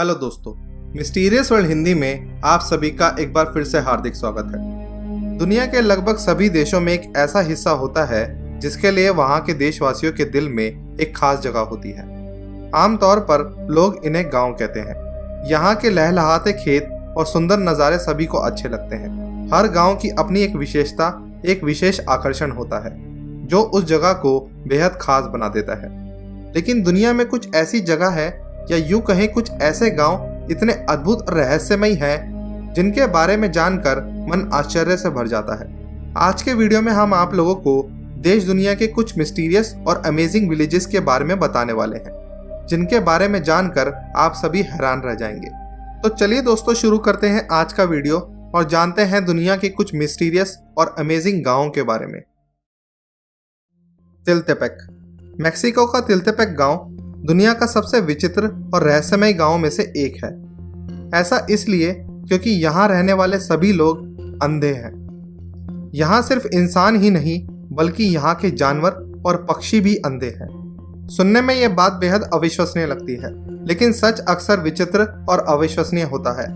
Hello दोस्तों, mysterious world Hindi में आप सभी का एक बार फिर से हार्दिक स्वागत है। दुनिया के लगभग सभी देशों में एक ऐसा हिस्सा होता है जिसके लिए वहाँ के देशवासियों के दिल में एक खास जगह होती है। आमतौर पर लोग इन्हें गांव कहते हैं। यहाँ के लहलहाते खेत और सुंदर नज़ारे सभी को अच्छे लगते हैं। हर गाँव की अपनी एक विशेषता, एक विशेष आकर्षण होता है जो उस जगह को बेहद खास बना देता है। लेकिन दुनिया में कुछ ऐसी जगह है या यूं कहें कुछ ऐसे गांव इतने अद्भुत और रहस्यमयी हैं जिनके बारे में जानकर मन आश्चर्य से भर जाता है। आज के वीडियो में हम आप लोगों को देश दुनिया के कुछ मिस्टीरियस और अमेजिंग विलेजेस के बारे में बताने वाले हैं जिनके बारे में जानकर आप सभी हैरान रह जाएंगे। तो चलिए दोस्तों, शुरू करते हैं आज का वीडियो और जानते हैं दुनिया के कुछ मिस्टीरियस और अमेजिंग गाँवों के बारे में। तिल्तेपेक। मेक्सिको का तिल्तेपेक गांव दुनिया का सबसे विचित्र और रहस्यमय गांवों में से एक है। ऐसा इसलिए क्योंकि यहाँ रहने वाले सभी लोग अंधे हैं। यहाँ सिर्फ इंसान ही नहीं बल्कि यहाँ के जानवर और पक्षी भी अंधे हैं। सुनने में यह बात बेहद अविश्वसनीय लगती है, लेकिन सच अक्सर विचित्र और अविश्वसनीय होता है।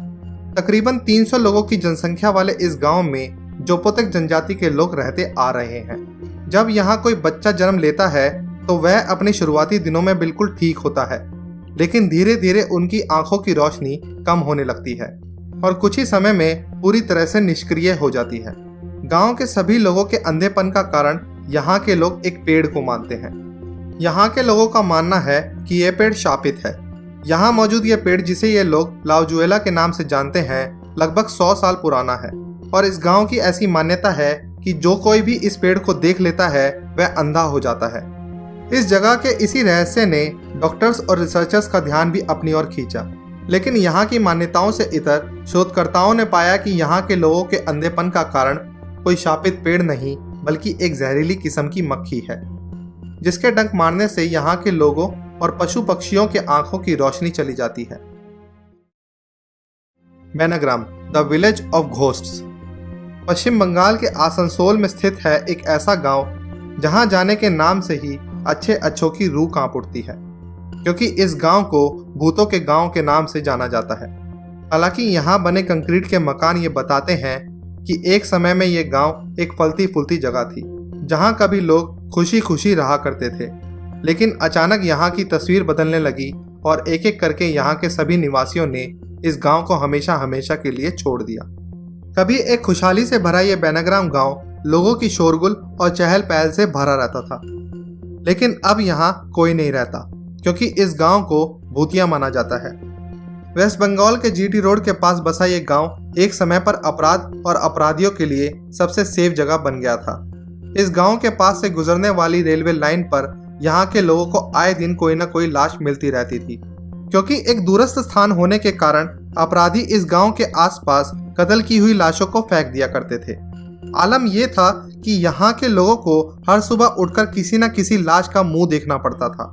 तकरीबन 300 लोगों की जनसंख्या वाले इस गांव में जोपोतेक जनजाति के लोग रहते आ रहे हैं। जब यहाँ कोई बच्चा जन्म लेता है तो वह अपने शुरुआती दिनों में बिल्कुल ठीक होता है, लेकिन धीरे धीरे उनकी आंखों की रोशनी कम होने लगती है और कुछ ही समय में पूरी तरह से निष्क्रिय हो जाती है। गांव के सभी लोगों के अंधेपन का कारण यहाँ के लोग एक पेड़ को मानते हैं। यहाँ के लोगों का मानना है कि यह पेड़ शापित है। यहाँ मौजूद यह पेड़, जिसे ये लोग लाउजुएला के नाम से जानते हैं, लगभग 100 साल पुराना है और इस गाँव की ऐसी मान्यता है कि जो कोई भी इस पेड़ को देख लेता है वह अंधा हो जाता है। इस जगह के इसी रहस्य ने डॉक्टर्स और रिसर्चर्स का ध्यान भी अपनी ओर खींचा, लेकिन यहाँ की मान्यताओं से इतर शोधकर्ताओं ने पाया कि यहाँ के लोगों के अंधेपन का कारण कोई शापित पेड़ नहीं बल्कि एक जहरीली किस्म की मक्खी है, जिसके डंक मारने से यहाँ के लोगों और पशु पक्षियों के आंखों की रोशनी चली जाती है। बेनाग्राम, द विलेज ऑफ घोस्ट्स। पश्चिम बंगाल के आसनसोल में स्थित है एक ऐसा गांव जहां जाने के नाम से ही अच्छे अच्छों की रूह कांप उठती है, क्योंकि इस गांव को भूतों के गांव के नाम से जाना जाता है। हालांकि यहाँ बने कंक्रीट के मकान ये बताते हैं कि एक समय में ये गांव एक फलती फूलती जगह थी जहां कभी लोग खुशी खुशी रहा करते थे, लेकिन अचानक यहाँ की तस्वीर बदलने लगी और एक एक करके यहाँ के सभी निवासियों ने इस गाँव को हमेशा हमेशा के लिए छोड़ दिया। कभी एक खुशहाली से भरा ये बेनाग्राम गाँव लोगों की शोरगुल और चहल पहल से भरा रहता था, लेकिन अब यहाँ कोई नहीं रहता क्योंकि इस गांव को भूतिया माना जाता है। वेस्ट बंगाल के जीटी रोड के पास बसा ये गांव एक समय पर अपराध और अपराधियों के लिए सबसे सेफ जगह बन गया था। इस गांव के पास से गुजरने वाली रेलवे लाइन पर यहाँ के लोगों को आए दिन कोई न कोई लाश मिलती रहती थी। क्योंकि एक दूरस्थ स्थान होने के कारण अपराधी इस गाँव के आसपास कत्ल की हुई लाशों को फेंक दिया करते थे। आलम यह था कि यहाँ के लोगों को हर सुबह उठकर किसी न किसी लाश का मुंह देखना पड़ता था।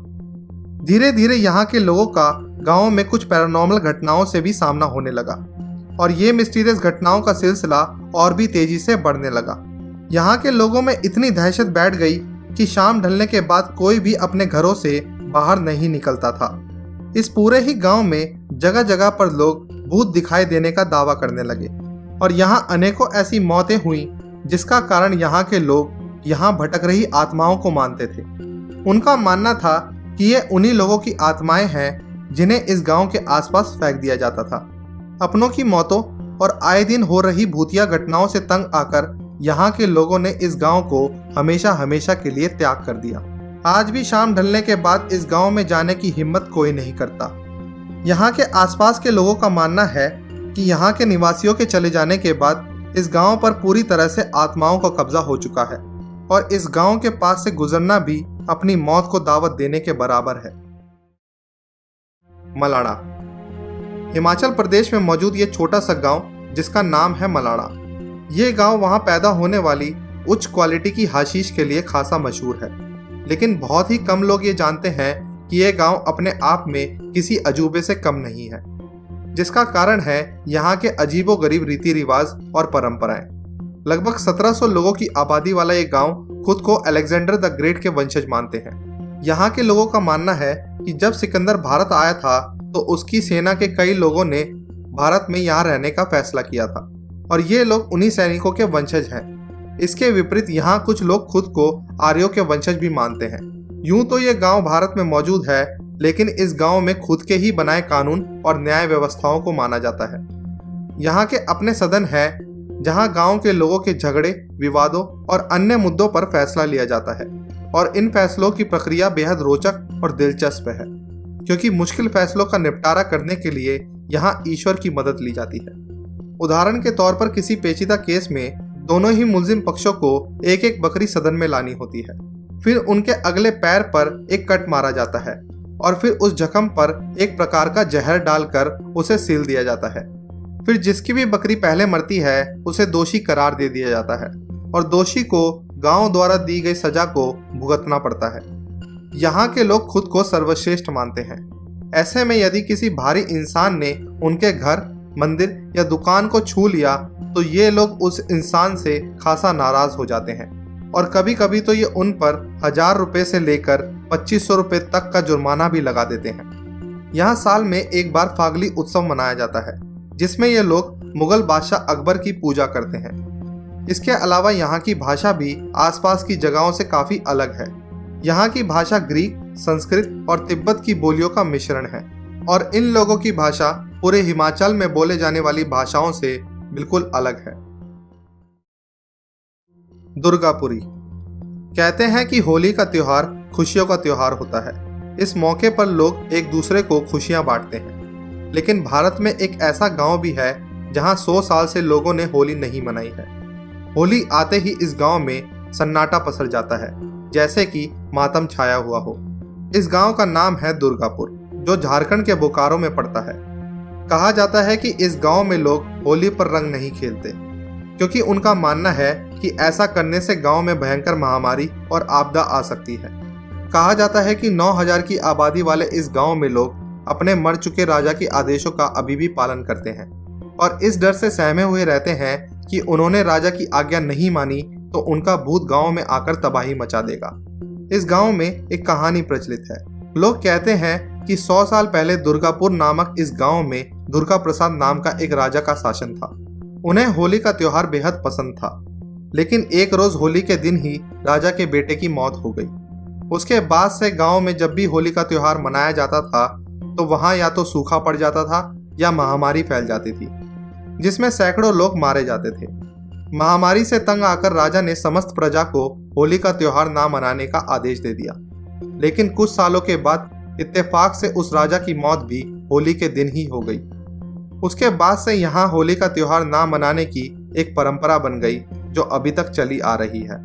धीरे धीरे यहाँ के लोगों का गाँव में कुछ पैरानॉर्मल घटनाओं से भी सामना होने लगा और ये मिस्टीरियस घटनाओं का सिलसिला और भी तेजी से बढ़ने लगा। यहाँ के लोगों में इतनी दहशत बैठ गई कि शाम ढलने के बाद कोई भी अपने घरों से बाहर नहीं निकलता था। इस पूरे ही गाँव में जगह जगह पर लोग भूत दिखाई देने का दावा करने लगे और यहाँ अनेकों ऐसी मौतें हुई जिसका कारण यहाँ के लोग यहाँ भटक रही आत्माओं को मानते थे। उनका मानना था कि ये उन्हीं लोगों की आत्माएं हैं जिन्हें इस गांव के आसपास फेंक दिया जाता था। अपनों की मौतों और आए दिन हो रही भूतिया घटनाओं से तंग आकर यहाँ के लोगों ने इस गांव को हमेशा हमेशा के लिए त्याग कर दिया। आज भी शाम ढलने के बाद इस गांव में जाने की हिम्मत कोई नहीं करता। यहाँ के आसपास के लोगों का मानना है कि यहाँ के निवासियों के चले जाने के बाद इस गांव पर पूरी तरह से आत्माओं का कब्जा हो चुका है और इस गांव के पास से गुजरना भी अपनी मौत को दावत देने के बराबर है। मलाड़ा। हिमाचल प्रदेश में मौजूद ये छोटा सा गांव जिसका नाम है मलाड़ा। ये गांव वहां पैदा होने वाली उच्च क्वालिटी की हाशीश के लिए खासा मशहूर है, लेकिन बहुत ही कम लोग ये जानते हैं कि यह गांव अपने आप में किसी अजूबे से कम नहीं है, जिसका कारण है यहाँ के अजीबोगरीब रीति रिवाज और परंपराएं। लगभग 1700 लोगों की आबादी वाला ये गांव खुद को अलेक्जेंडर द ग्रेट के वंशज मानते हैं। यहाँ के लोगों का मानना है कि जब सिकंदर भारत आया था तो उसकी सेना के कई लोगों ने भारत में यहाँ रहने का फैसला किया था और ये लोग उन्हीं सैनिकों के वंशज हैं। इसके विपरीत यहाँ कुछ लोग खुद को आर्यों के वंशज भी मानते हैं। यूं तो ये गांव भारत में मौजूद है, लेकिन इस गांव में खुद के ही बनाए कानून और न्याय व्यवस्थाओं को माना जाता है। यहाँ के अपने सदन है जहाँ गांव के लोगों के झगड़े, विवादों और अन्य मुद्दों पर फैसला लिया जाता है और इन फैसलों की प्रक्रिया बेहद रोचक और दिलचस्प है, क्योंकि मुश्किल फैसलों का निपटारा करने के लिए यहाँ ईश्वर की मदद ली जाती है। उदाहरण के तौर पर किसी पेचीदा केस में दोनों ही मुलजिम पक्षों को एक एक बकरी सदन में लानी होती है। फिर उनके अगले पैर पर एक कट मारा जाता है और फिर उस जख्म पर एक प्रकार का जहर डालकर उसे सील दिया जाता है। फिर जिसकी भी बकरी पहले मरती है उसे दोषी करार दे दिया जाता है और दोषी को गांव द्वारा दी गई सजा को भुगतना पड़ता है। यहाँ के लोग खुद को सर्वश्रेष्ठ मानते हैं। ऐसे में यदि किसी भारी इंसान ने उनके घर, मंदिर या दुकान को छू लिया तो ये लोग उस इंसान से खासा नाराज हो जाते हैं और कभी कभी तो ये उन पर 1000 रुपये से लेकर 2500 रुपये तक का जुर्माना भी लगा देते हैं। यहाँ साल में एक बार फागली उत्सव मनाया जाता है जिसमें ये लोग मुगल बादशाह अकबर की पूजा करते हैं। इसके अलावा यहाँ की भाषा भी आसपास की जगहों से काफ़ी अलग है। यहाँ की भाषा ग्रीक, संस्कृत और तिब्बत की बोलियों का मिश्रण है और इन लोगों की भाषा पूरे हिमाचल में बोले जाने वाली भाषाओं से बिल्कुल अलग है। दुर्गापुरी। कहते हैं कि होली का त्योहार खुशियों का त्योहार होता है। इस मौके पर लोग एक दूसरे को खुशियां बांटते हैं, लेकिन भारत में एक ऐसा गांव भी है जहां 100 साल से लोगों ने होली नहीं मनाई है। होली आते ही इस गांव में सन्नाटा पसर जाता है, जैसे कि मातम छाया हुआ हो। इस गांव का नाम है दुर्गापुर, जो झारखंड के बोकारो में पड़ता है। कहा जाता है कि इस गांव में लोग होली पर रंग नहीं खेलते, क्योंकि उनका मानना है कि ऐसा करने से गांव में भयंकर महामारी और आपदा आ सकती है। कहा जाता है कि 9000 की आबादी वाले इस गांव में लोग अपने मर चुके राजा के आदेशों का अभी भी पालन करते हैं और इस डर से सहमे हुए रहते हैं कि उन्होंने राजा की आज्ञा नहीं मानी तो उनका भूत गांव में आकर तबाही मचा देगा। इस गांव में एक कहानी प्रचलित है। लोग कहते हैं कि 100 साल पहले दुर्गापुर नामक इस गांव में दुर्गा प्रसाद नाम का एक राजा का शासन था। उन्हें होली का त्योहार बेहद पसंद था, लेकिन एक रोज होली के दिन ही राजा के बेटे की मौत हो गई। उसके बाद से गांव में जब भी होली का त्योहार मनाया जाता था तो वहां या तो सूखा पड़ जाता था या महामारी फैल जाती थी, जिसमें सैकड़ों लोग मारे जाते थे। महामारी से तंग आकर राजा ने समस्त प्रजा को होली का त्योहार ना मनाने का आदेश दे दिया, लेकिन कुछ सालों के बाद इत्तेफाक से उस राजा की मौत भी होली के दिन ही हो गई। उसके बाद से यहाँ होली का त्योहार ना मनाने की एक परंपरा बन गई जो अभी तक चली आ रही है।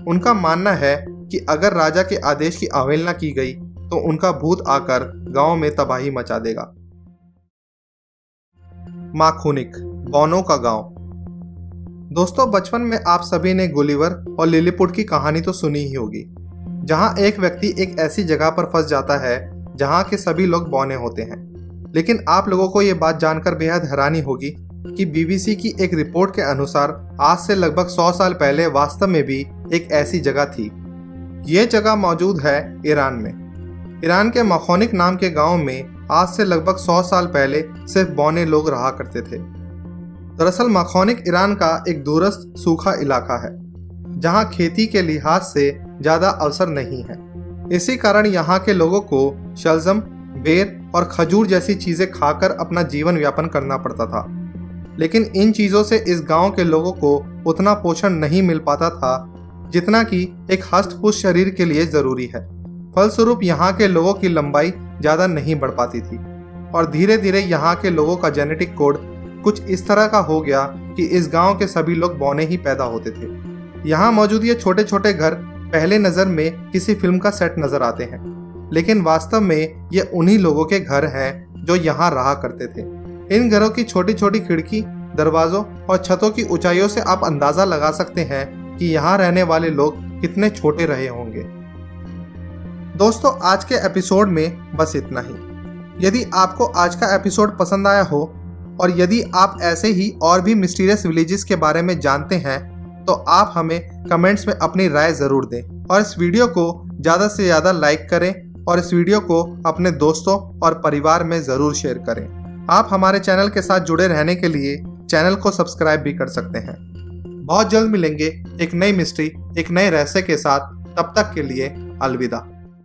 उनका मानना है कि अगर राजा के आदेश की अवहेलना की गई तो उनका भूत आकर गांव में तबाही मचा देगा। माखुनिक, बौनों का गांव। दोस्तों, बचपन में आप सभी ने गुलिवर और लिलीपुट की कहानी तो सुनी ही होगी, जहां एक व्यक्ति एक ऐसी जगह पर फंस जाता है जहां के सभी लोग बौने होते हैं। लेकिन आप लोगों को ये बात जानकर बेहद हैरानी होगी कि बीबीसी की एक रिपोर्ट के अनुसार आज से लगभग 100 साल पहले वास्तव में भी एक ऐसी जगह थी। ये जगह मौजूद है ईरान में। ईरान के मखौनिक नाम के गांव में आज से लगभग 100 साल पहले सिर्फ बौने लोग रहा करते थे। दरअसल मखौनिक ईरान का एक दूरस्थ सूखा इलाका है जहां खेती के लिहाज से ज़्यादा अवसर नहीं है। इसी कारण यहाँ के लोगों को शलजम, बेर और खजूर जैसी चीज़ें खाकर अपना जीवन यापन करना पड़ता था। लेकिन इन चीज़ों से इस गांव के लोगों को उतना पोषण नहीं मिल पाता था जितना कि एक हष्ट-पुष्ट शरीर के लिए ज़रूरी है। फलस्वरूप यहाँ के लोगों की लंबाई ज़्यादा नहीं बढ़ पाती थी और धीरे धीरे यहाँ के लोगों का जेनेटिक कोड कुछ इस तरह का हो गया कि इस गांव के सभी लोग बौने ही पैदा होते थे। यहाँ मौजूद ये छोटे छोटे घर पहले नज़र में किसी फिल्म का सेट नज़र आते हैं, लेकिन वास्तव में ये उन्हीं लोगों के घर हैं जो यहाँ रहा करते थे। इन घरों की छोटी छोटी खिड़की, दरवाज़ों और छतों की ऊंचाइयों से आप अंदाज़ा लगा सकते हैं कि यहाँ रहने वाले लोग कितने छोटे रहे होंगे। दोस्तों, आज के एपिसोड में बस इतना ही। यदि आपको आज का एपिसोड पसंद आया हो और यदि आप ऐसे ही और भी मिस्टीरियस विलेजेस के बारे में जानते हैं तो आप हमें कमेंट्स में अपनी राय ज़रूर दें और इस वीडियो को ज़्यादा से ज़्यादा लाइक करें और इस वीडियो को अपने दोस्तों और परिवार में ज़रूर शेयर करें। आप हमारे चैनल के साथ जुड़े रहने के लिए चैनल को सब्सक्राइब भी कर सकते हैं। बहुत जल्द मिलेंगे एक नई मिस्ट्री, एक नए रहस्य के साथ। तब तक के लिए अलविदा।